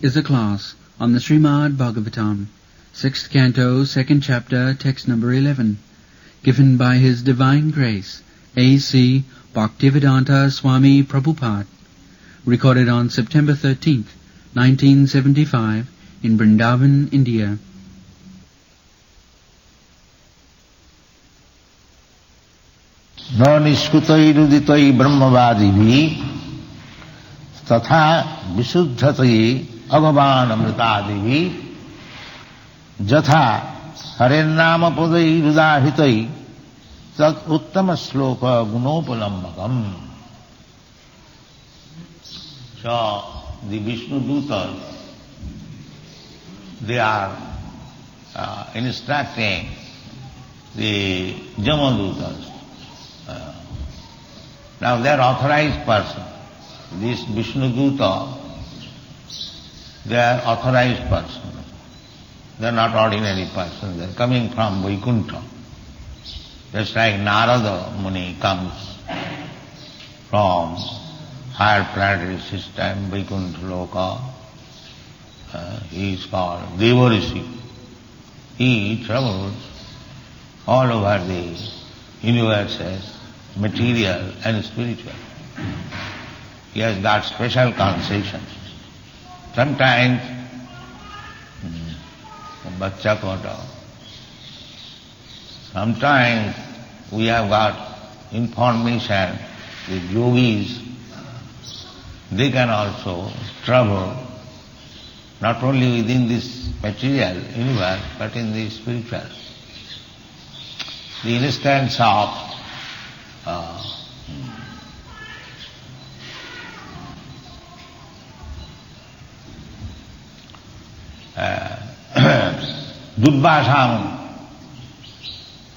is a class on the Srimad Bhagavatam, 6th Canto, 2nd Chapter, text number 11, given by His Divine Grace, A.C. Bhaktivedanta Swami Prabhupada, recorded on September 13th, 1975, in Vrindaban, India. No niskutai brahmavadivi tatha visuddhatai agavan amritadivi jatha harennama padai rudahitai tat uttama sloka gunopalambakam. So the Vishnu Dutas, they are instructing the Jamadutas. Now they are authorized person. This Vishnu Duta, they are authorized person. They are not ordinary person. They are coming from Vaikuntha. Just like Narada Muni comes from higher planetary system, Vaikuntha Loka. He is called Devarishi. He travels all over the universes, material and spiritual. He has got special concessions. Sometimes, Bachcha Kota, sometimes we have got information, the yogis, they can also travel not only within this material universe, but in the spiritual. The instance of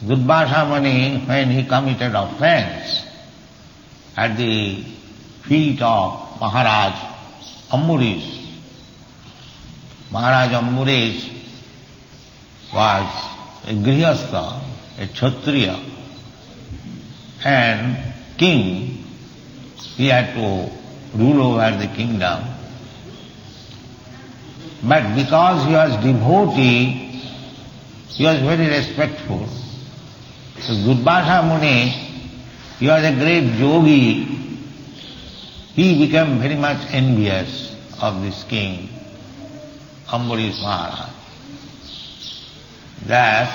Durvasa Muni, when he committed offense at the feet of Maharaj Ambarish. Maharaj Ambarish was a grihastha, a kshatriya, and king. He had to rule over the kingdom. But because he was devotee, he was very respectful. So Durvasa Muni, he was a great yogi. He became very much envious of this king, Ambarish Maharaj, that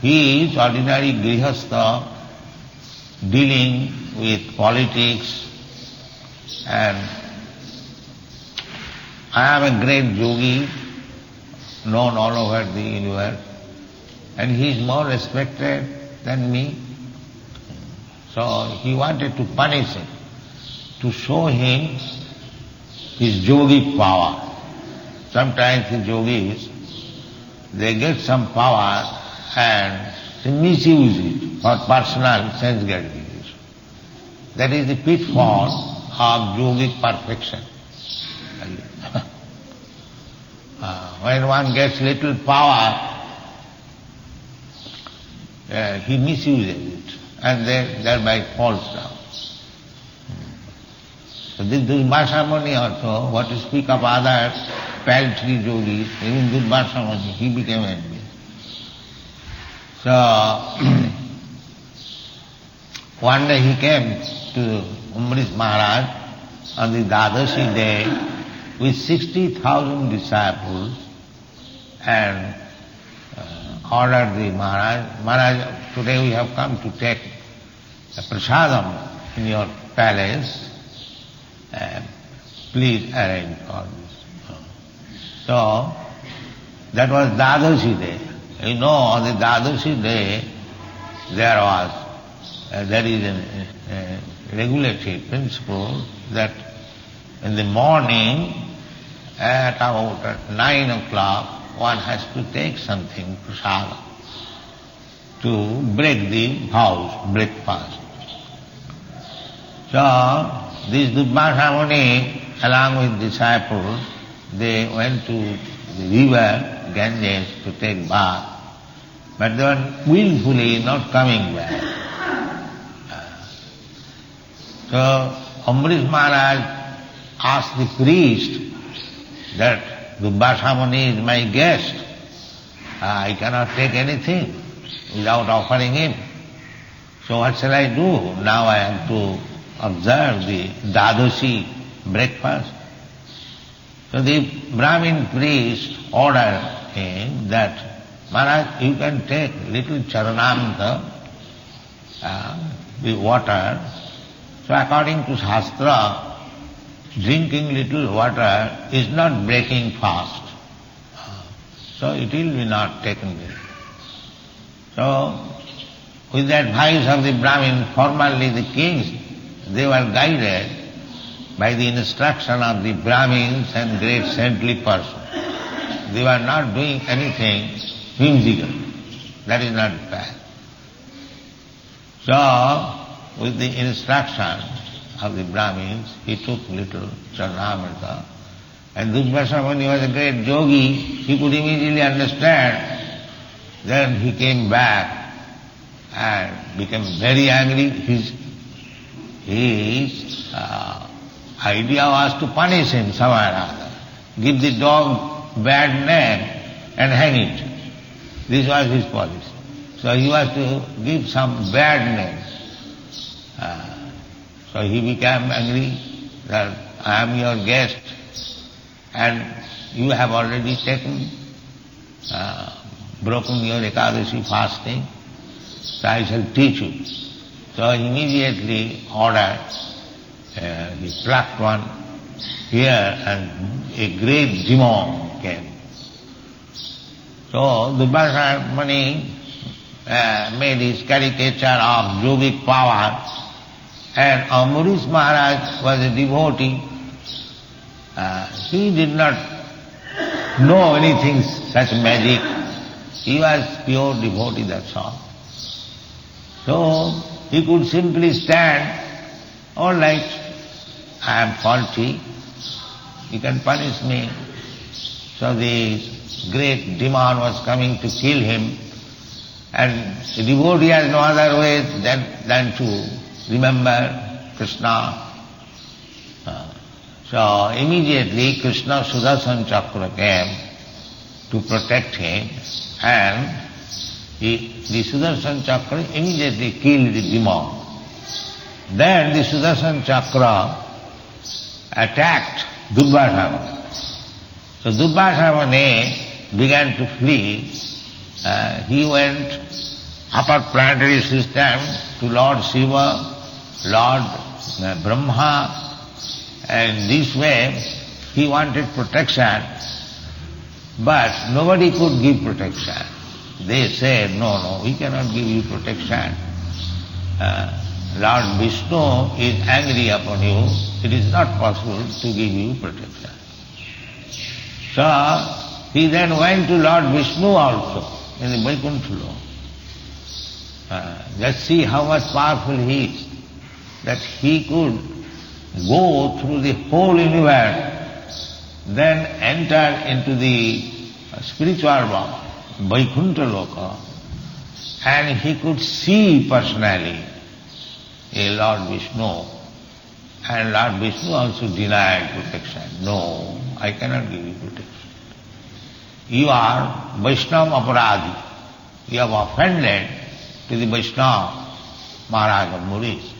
he is ordinary grihastha dealing with politics, and I am a great yogi known all over the universe, and he is more respected than me. So he wanted to punish him, to show him his yogic power. Sometimes the yogis, they get some power and they misuse it for personal sense gratification. That is the pitfall of yogic perfection. When one gets little power, he misuses it and thereby falls down. So this Durvasa Muni also, what to speak of other paltry yogis, even Durvasa Muni, he became envious. So one day he came to Ambarish Maharaj on the Dadashi day with 60,000 disciples and ordered the Maharaj, today we have come to take a prasadam in your palace, please arrange for this. So that was Dadashi day. You know, on the Dadashi day there is a regulatory principle that in the morning at about 9 o'clock one has to take something, prasada, to break the house, breakfast. So this Durvasa Muni, along with disciples, they went to the river Ganges to take bath, but they were willfully not coming back. So Ambarish Maharaj asked the priest that Dubbasamuni is my guest. I cannot take anything without offering him. So what shall I do? Now I have to observe the Dadashi breakfast. So the Brahmin priest ordered him that, Maharaj, you can take little charanamrita, the water. So according to Shastra, drinking little water is not breaking fast. So it will be not taken there. So with the advice of the Brahmin, formerly the kings, they were guided by the instruction of the Brahmins and great saintly persons. They were not doing anything whimsical. That is not bad. So, with the instruction of the Brahmins, he took little Charanamrita. And Dubbasamuni was a great yogi. He could immediately understand. Then he came back and became very angry. His idea was to punish him somewhere or other. Give the dog bad name and hang it. This was his policy. So he was to give some bad name. So he became angry that I am your guest and you have already broken your Ekadashi fasting, so I shall teach you. So he immediately ordered, he plucked one ear and a great demon came. So Dubbasamuni made his caricature of yogic power, and Ambarish Maharaj was a devotee. He did not know anything such magic. He was pure devotee, that's all. So he could simply stand, all right, I am faulty, you can punish me. So the great demon was coming to kill him, and the devotee has no other way than to remember Krishna. So immediately Krishna Sudarshan Chakra came to protect him, and the Sudarshan Chakra immediately killed the demon. Then the Sudarshan Chakra attacked Dubbasamuni. So Dubbasamuni began to flee. He went upper planetary system to Lord Shiva, Lord Brahma, and this way he wanted protection, but nobody could give protection. They said, no, we cannot give you protection. Lord Vishnu is angry upon you. It is not possible to give you protection. So he then went to Lord Vishnu also in the Vaikuntha Lok. Just see how much powerful he is, that he could go through the whole universe, then enter into the spiritual world, Vaikuntha Loka, and he could see personally a Lord Vishnu, and Lord Vishnu also denied protection. No, I cannot give you protection. You are Vaishnava Aparadhi. You have offended to the Vaishnava Maharaj of Muris.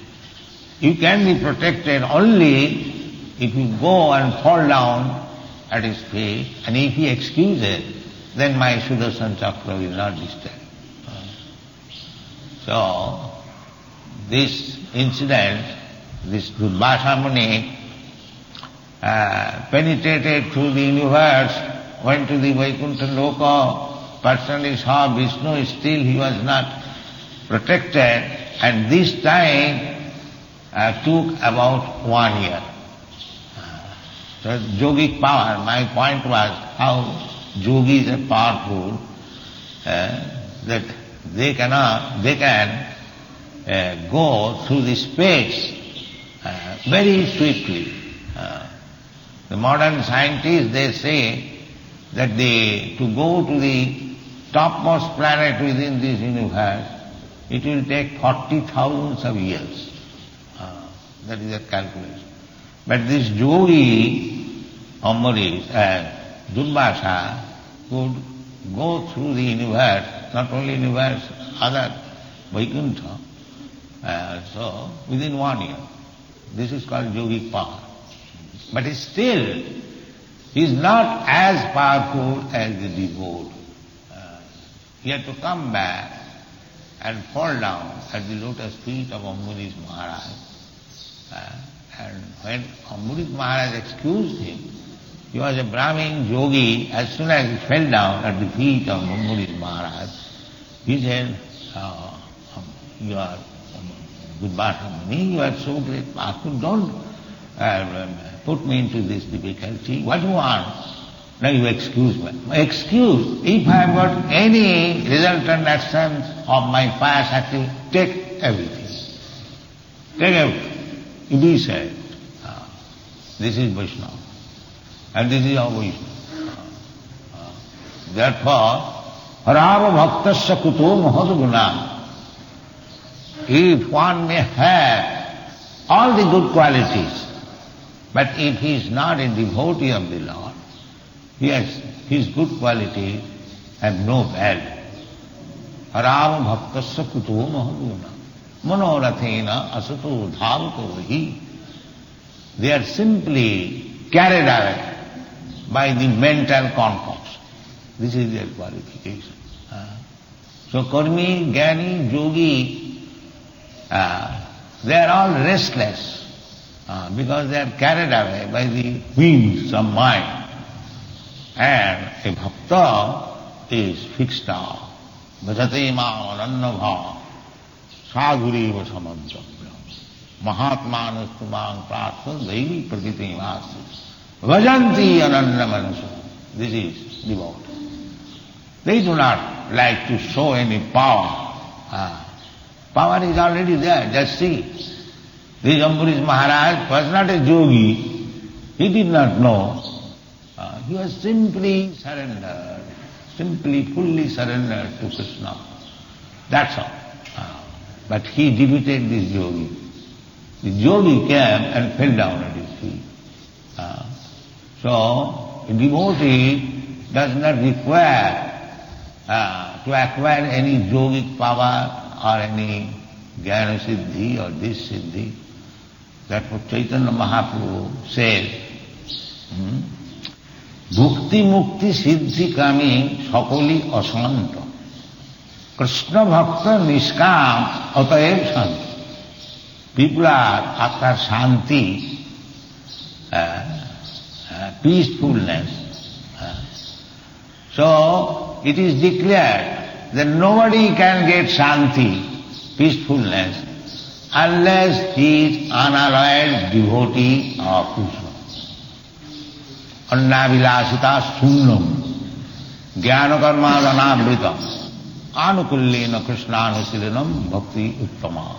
You can be protected only if you go and fall down at his feet, and if he excuses, then my Sudarshan Chakra will not disturb. So, this incident, this Dubbasamuni penetrated through the universe, went to the Vaikuntha Loka, personally saw Vishnu, still he was not protected, and this time took about 1 year. So yogic power, my point was how yogis are powerful, that they can go through the space very swiftly. The modern scientists, they say that to go to the topmost planet within this universe, it will take 40,000 of years. That is a calculation. But this yogi, Ambarish, Durvasa could go through the universe, not only universe, other Vaikuntha, so within 1 year. This is called yogic power. But still, he is not as powerful as the devote. He had to come back and fall down at the lotus feet of Ambarish Maharaj. And when Ambarish Maharaj excused him, he was a Brahmin yogi. As soon as he fell down at the feet of Ambarish Maharaj, he said, you are Durvasa Muni, you are so great, powerful, don't put me into this difficulty. What do you want? Now you excuse me. Excuse, if I have got any resultant actions of my past activity, take everything. Take everything. If he said, this is Vaishnava, and this is our Vaishnava. Therefore, Harava Bhaktasya Kuto Mahadguna. If one may have all the good qualities, but if he is not a devotee of the Lord, yes, his good qualities have no value. Harava Bhaktasya Kuto Mahadguna. Manorathena asato dhavato hi. They are simply carried away by the mental concourse. This is their qualification. So Karmi, Jnani, Yogi, they are all restless because they are carried away by the winds of mind. And a bhakta is fixed down. Bhajate ma anannabha sadhuriva samantavya mahatmanastu mang prartha daivi prakriti vastu vajanti anannamanasa. This is devotee. They do not like to show any power. Power is already there, just see. This Ambarish Maharaj was not a yogi. He did not know. He was simply surrendered, simply fully surrendered to Krishna. That's all. But he defeated this yogi. The yogi came and fell down at his feet. So, a devotee does not require to acquire any yogic power or any jnana siddhi or this siddhi. Therefore Chaitanya Mahaprabhu says, Bhukti Mukti Siddhi Kami Sakoli Asanta Krishna Bhakta Niskam Ataev Shanti. People are after Shanti, peacefulness. So it is declared that nobody can get Shanti, peacefulness, unless he is unalloyed devotee of Krishna. Annavilasita sunnam, jnana karma dhanavritam, anukullena krishnanushilanam bhakti uttama.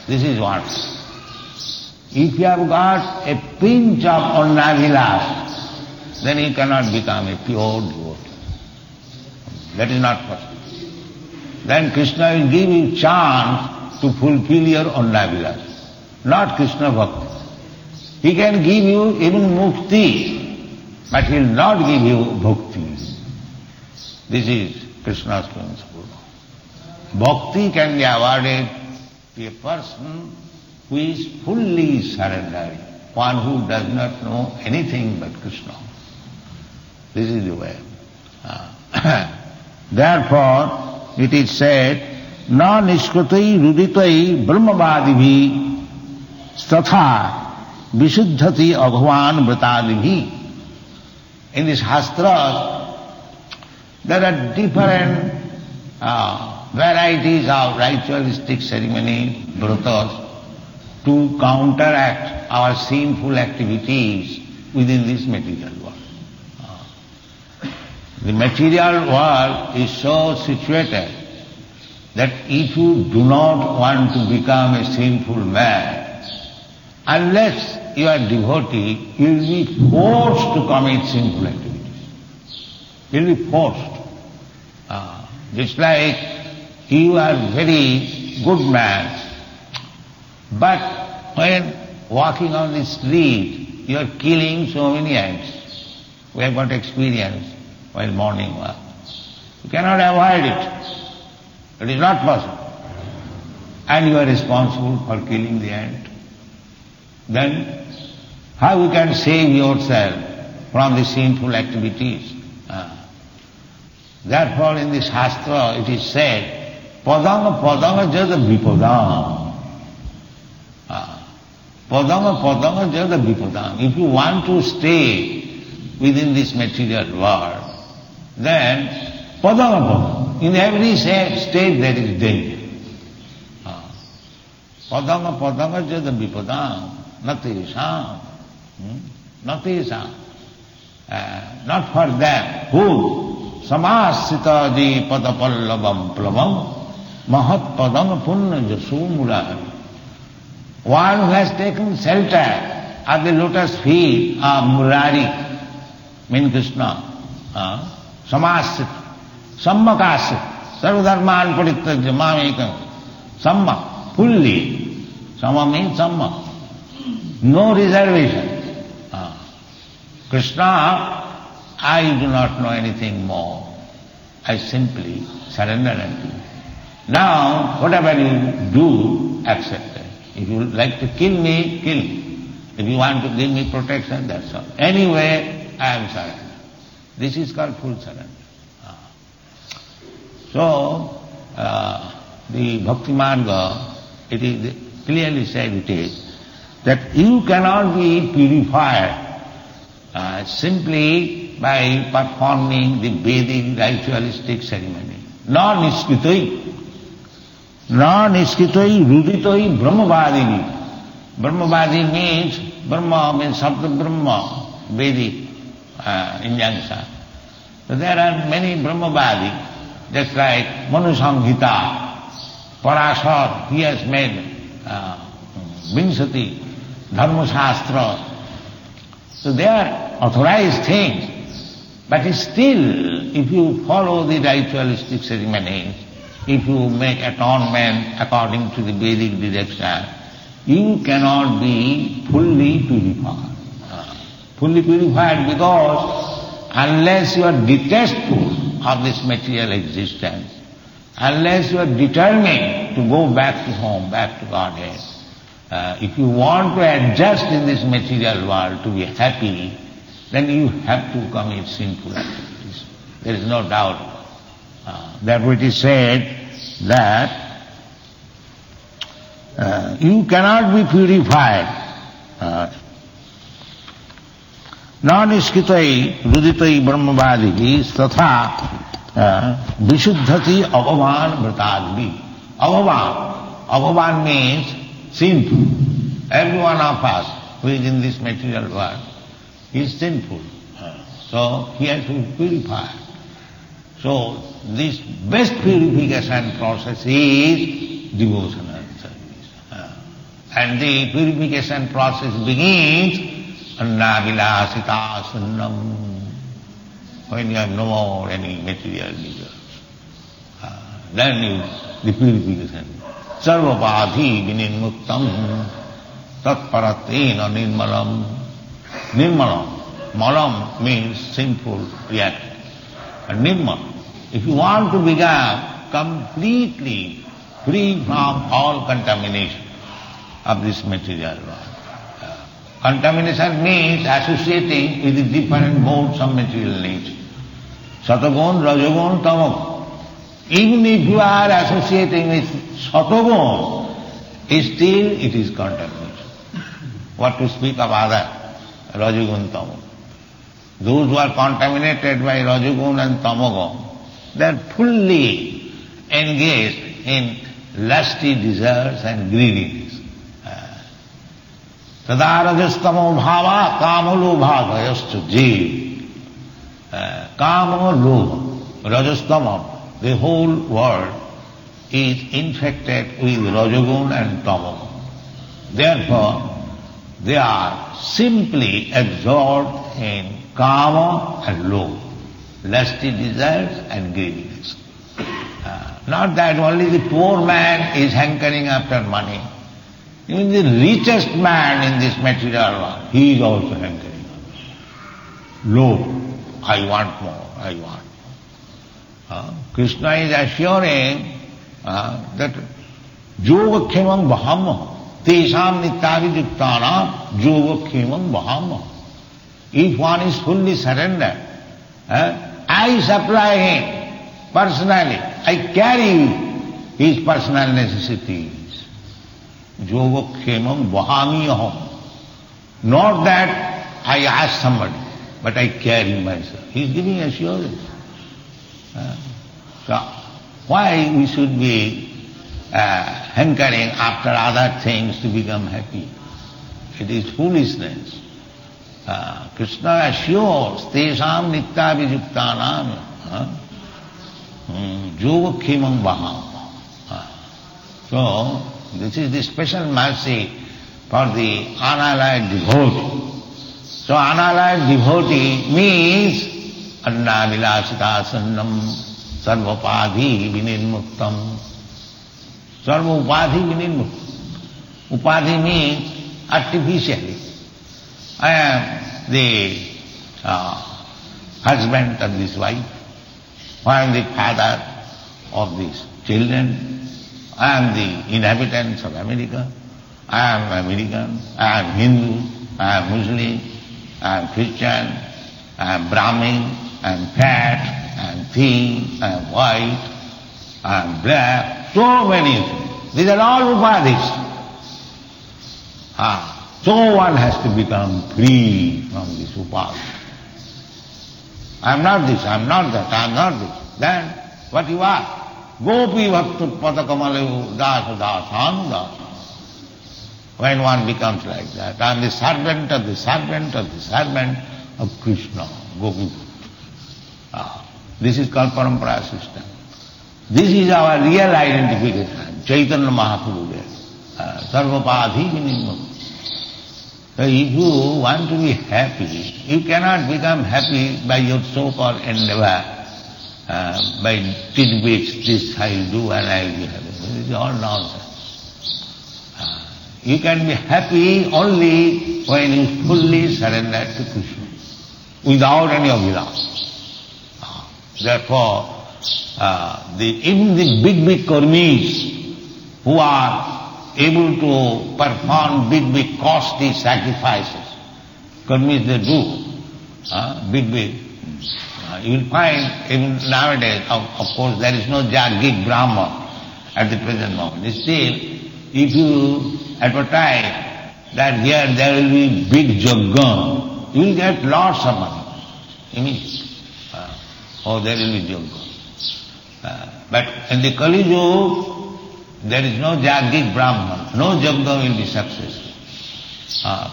This is what. If you have got a pinch of annavilas, then you cannot become a pure devotee. That is not possible. Then Krishna will give you chance to fulfill your annavilas, not Krishna bhakti. He can give you even mukti, but he will not give you bhakti. This is Krishna's principle. Bhakti can be awarded to a person who is fully surrendered, one who does not know anything but Krishna. This is the way. Therefore, it is said, na nishkrutai ruditai brahmavadibhi statha visuddhati abhavan vratadibhi. In the Shastras, there are different varieties of ritualistic ceremonies, vratas, to counteract our sinful activities within this material world. The material world is so situated that if you do not want to become a sinful man, unless you are devotee, you will be forced to commit sinful activities. You will be forced. Just like you are very good man, but when walking on the street, you are killing so many ants. We have got experience while morning work. You cannot avoid it. It is not possible. And you are responsible for killing the ant. Then how you can save yourself from the sinful activities? Therefore in the Shastra it is said, padanga padanga jada vipadam. Padanga padanga jada vipadam. If you want to stay within this material world, then padanga padanga. In every state there is danger. Padanga padanga jada vipadam. Natesam. Natesam. Not for them. Who? Samasita di padapallavam plavam mahat padanga punna jasumura. One who has taken shelter at the lotus feet of Murari, means Krishna, samasita, sammakasita, sarvadharman parityajya mamekam, samma, fully, samma means samma, no reservation. Krishna, I do not know anything more. I simply surrender unto you. Now, whatever you do, accept it. If you like to kill me, kill me. If you want to give me protection, that's all. Anyway, I am surrendered. This is called full surrender. So, the Bhakti Marga, it is clearly said it is, that you cannot be purified simply by performing the Vedic ritualistic ceremony. Non-iskitoi ruditoi brahmavadini. Brahmavadi means, Brahma means Sabda Brahma, Vedic injunction. So there are many Brahmavadi, just like Manu Samhita, Parashar, he has made Vinsati, Dharma Shastra. So they are authorized things. But still, if you follow the ritualistic ceremonies, if you make atonement according to the Vedic direction, you cannot be fully purified. Fully purified because unless you are detestful of this material existence, unless you are determined to go back to home, back to Godhead, if you want to adjust in this material world to be happy, then you have to commit sinful activities. There is no doubt. Therefore it is said that you cannot be purified. Non-iskitai ruditai brahmavadihi tatha vishuddhati avavan vratadvi. Avavan means sinful. Every one of us who is in this material world is sinful. So he has to be purified. So this best purification process is devotional service. And the purification process begins annavilasita sunnam, when you have no more any material desires. Then the purification. Sarvapadhi vinimuktam tatparatena nirmalam. Nirmalam. Malam means sinful reaction. And nirmal. If you want to become completely free from all contamination of this material world. Contamination means associating with the different modes of material nature. Satagun, Rajagun, Tamagun. Even if you are associating with Satagun, still it is contamination. What to speak of other, Rajagun, Tamagun. Those who are contaminated by Rajagun and Tamagun, they are fully engaged in lusty desires and greediness. Tada rajastamo bhava kamalo bhagayascha jeev. Kama lobha, rajastama, the whole world is infected with rajagun and tamagun. Therefore, they are simply absorbed in kama and lobha, lusty desires and greediness. Not that only the poor man is hankering after money. Even the richest man in this material world, he is also hankering after lobha. I want more, I want more. Krishna is assuring that yoga khemam vaham tesam nityavijuktanam yoga khemam vaham. If one is fully surrendered, I supply him personally, I carry his personal necessities. Yoga khemam vahami aham. Not that I ask somebody, but I carry myself. He is giving assurance. So why we should be hankering after other things to become happy? It is foolishness. Krishna assures, tesam nitya vijuktanam yoga khemam vaham. So this is the special mercy for the unallied devotee. So unallied devotee means anna vilasita sannam sarvapadhi vinirmuktam. Sarva upadhi vinirmuktam. Upadhi means artificially. I am the husband of this wife. I am the father of these children. I am the inhabitants of America. I am American. I am Hindu. I am Muslim. I am Christian. I am Brahmin. I am fat. I am thin. I am white. I am black. So many things. These are all upadhis. So one has to become free from this upadhi. I am not this, I am not that, I am not this. Then what you are? Gopi bhaktu padakamalu dasa dasan dasa. When one becomes like that, I am the servant of the servant of the servant of Krishna, Gopi bhaktu. This is called parampara system. This is our real identification. Chaitanya Mahaprabhu there. Sarvapadhi vinimukta. So if you want to be happy, you cannot become happy by your so-called endeavor, by tidbits, this I will do and I will be happy. This is all nonsense. You can be happy only when you fully surrender to Krishna, without any abhilash. Therefore, even the big karmis who are able to perform big costly sacrifices, karmis they do, big. You will find even nowadays, of course, there is no Jagik Brahma at the present moment. Still, if you advertise that here there will be big yajna, you will get lots of money immediately. There will be yajna. But in the Kali Yuga, there is no Jagik Brahman, no yajna will be successful.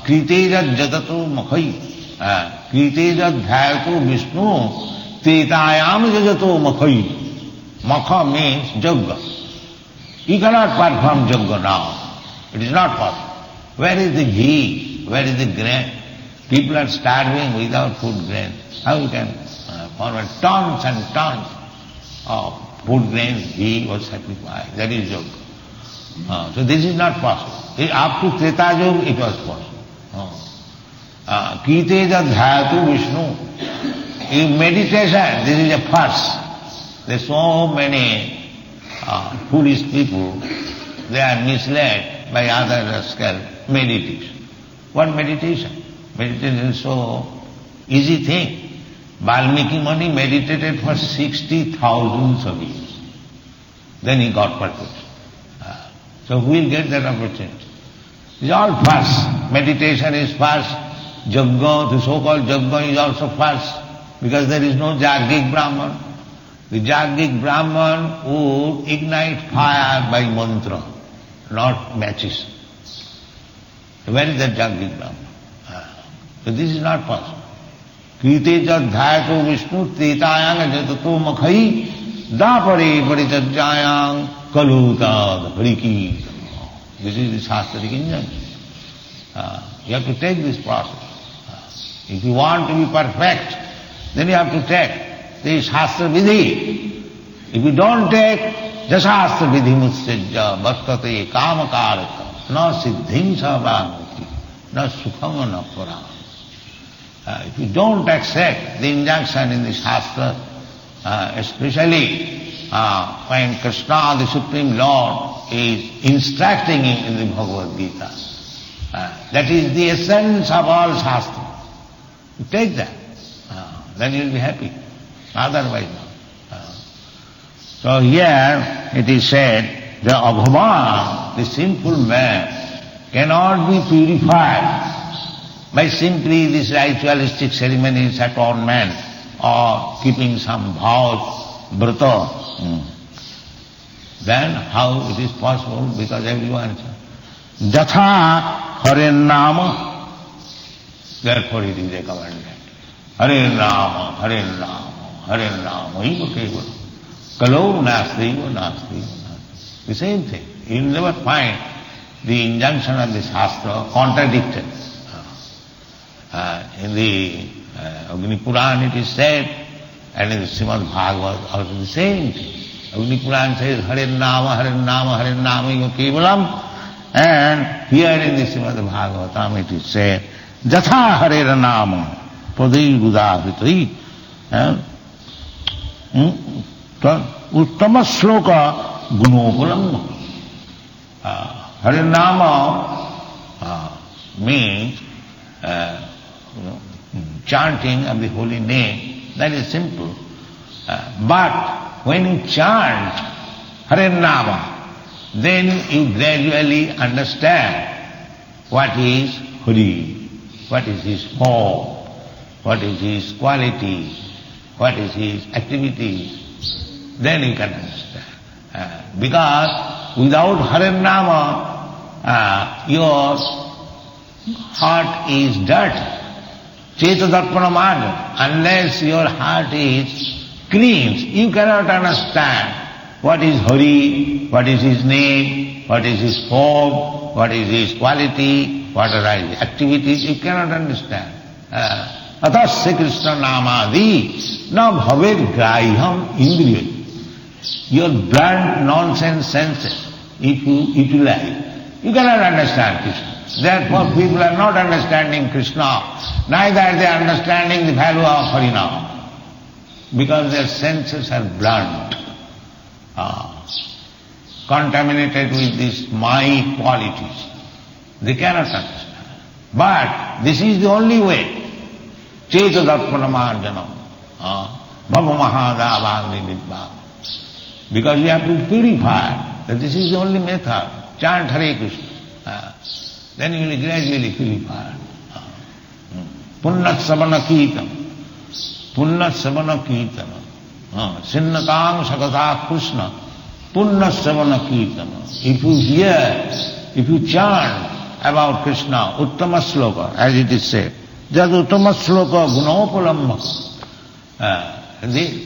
Kritejat jatato makhai, kritejat dhayatu Vishnu, tetayam jajato makhai. Makha means yajna. You cannot perform yajna now. It is not possible. Where is the ghee? Where is the grain? People are starving without food grain. How you can forward tons and tons of food grains, ghee was sacrificed. That is yoga. So this is not possible. Up to Treta Yuga it was possible. Kiteja dhayatu Vishnu. In meditation, this is a first. There are so many foolish people, they are misled by other rascal meditation. What meditation? Meditation is so easy thing. Valmiki Muni meditated for 60,000 of years. Then he got perfection. So who will get that opportunity? It's all first. Meditation is first. Yajna, the so-called yajna is also first. Because there is no Jagik Brahman. The Jagik Brahman would ignite fire by mantra, not matches. Where is that Jagik Brahman? So this is not possible. Kriteja dhyato Vishnu tetayang jatato makhai dapare parijajayang kalutad hariki. This is the Shastric injunction. You have to take this process. If you want to be perfect, then you have to take the Shastra Vidhi. If you don't take the Shastra Vidhi mutsajja bhaktate kamakaraka na siddhim sabhamuti na sukham na param. If you don't accept the injunction in the Shastra, especially when Krishna, the Supreme Lord, is instructing in the Bhagavad Gita, that is the essence of all Shastra. You take that, then you will be happy. Otherwise not. So here it is said, the Abhavan, the sinful man, cannot be purified by simply this ritualistic ceremonies, atonement, or keeping some vows, vrata. Then how it is possible? Because everyone says, Jatha Hare Nama. Therefore it is a commandment. Hare Nama, Hare Nama, Hare Nama, eva kevala. Kalau nasti, eva nasti, eva nasti. The same thing. You will never find the injunction of the Shastra contradicted. In the Agni Puran it is said, and in the Srimad Bhagavad also the same thing. Agni Puran says, Hare Nama, Hare Nama, Hare Nama, eva kevalam. And here in the Srimad Bhagavatam it is said, Jatha Hare Nama, Padai Budavitri. Uttama Shloka Gunopalam. Hare Nama means chanting of the holy name. That is simple. But when you chant Hare Nama, then you gradually understand what is Hari, what is his form, what is his quality, what is his activity. Then you can understand. Because without Hare Nama, your heart is dirty. Chetadarpana marga. Unless your heart is clean, you cannot understand what is Hari, what is his name, what is his form, what is his quality, what are his activities. You cannot understand. Atasya Krishna Namadi na bhaved graham indriya. Your blunt nonsense senses, if you utilize, you cannot understand Krishna. Therefore people are not understanding Krishna, neither are they understanding the value of Harinam, because their senses are blunt, contaminated with these my qualities. They cannot understand. But this is the only way. Chetadarpanamarjanam, Bhava Mahadavagni Vidbhav. Because you have to purify. That this is the only method. Chant Hare Krishna. Then you will gradually purify. Punnat Savana Kirtan. Punnat Savana Kirtan. Sinnatam Sakata Krishna. Punnat Savana Kirtan. If you hear, if you chant about Krishna, Uttama Sloka, as it is said, Jad Uttama Sloka Gunopalamma.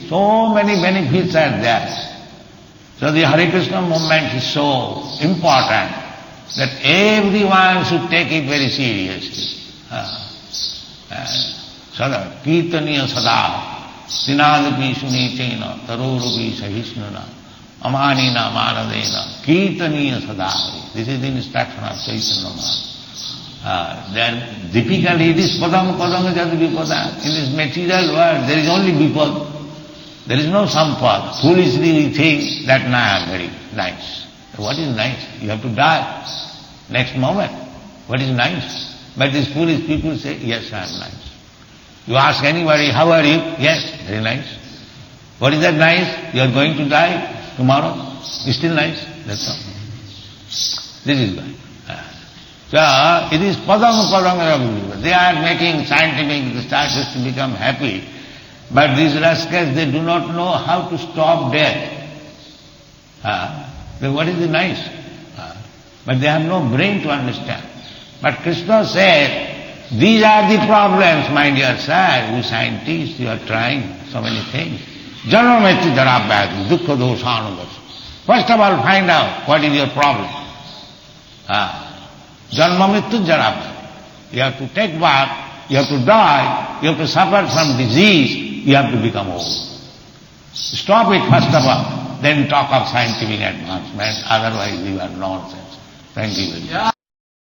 So many benefits are there. So the Hare Krishna movement is so important that everyone should take it very seriously. Sada Kirtaniya Sada Sinadapi Sunitena Tarurupi Sahisnana Amanina Manadena Kirtaniya Sada. This is the instruction of Chaitanya Mahaprabhu. Then typically it is Padam Padam Jadavipada. In this material world there is only Vipad. There is no sampad. Foolishly we think that I am very nice. What is nice? You have to die next moment. What is nice? But these foolish people say, yes, I am nice. You ask anybody, how are you? Yes, very nice. What is that nice? You are going to die tomorrow. It's still nice. That's all. This is why. So it is padam padam. They are making scientific researches to become happy. But these rascals, they do not know how to stop death. Then what is the nice? But they have no brain to understand. But Krishna said, these are the problems, my dear sir. You scientists, you are trying so many things. Janameti jarabhyati, dukkha doshanudas. First of all, find out what is your problem. Janmamittu jarabhyati. You have to take birth, you have to die, you have to suffer from disease, you have to become old. Stop it first of all, then talk of scientific advancement, otherwise you are nonsense. Thank you very much.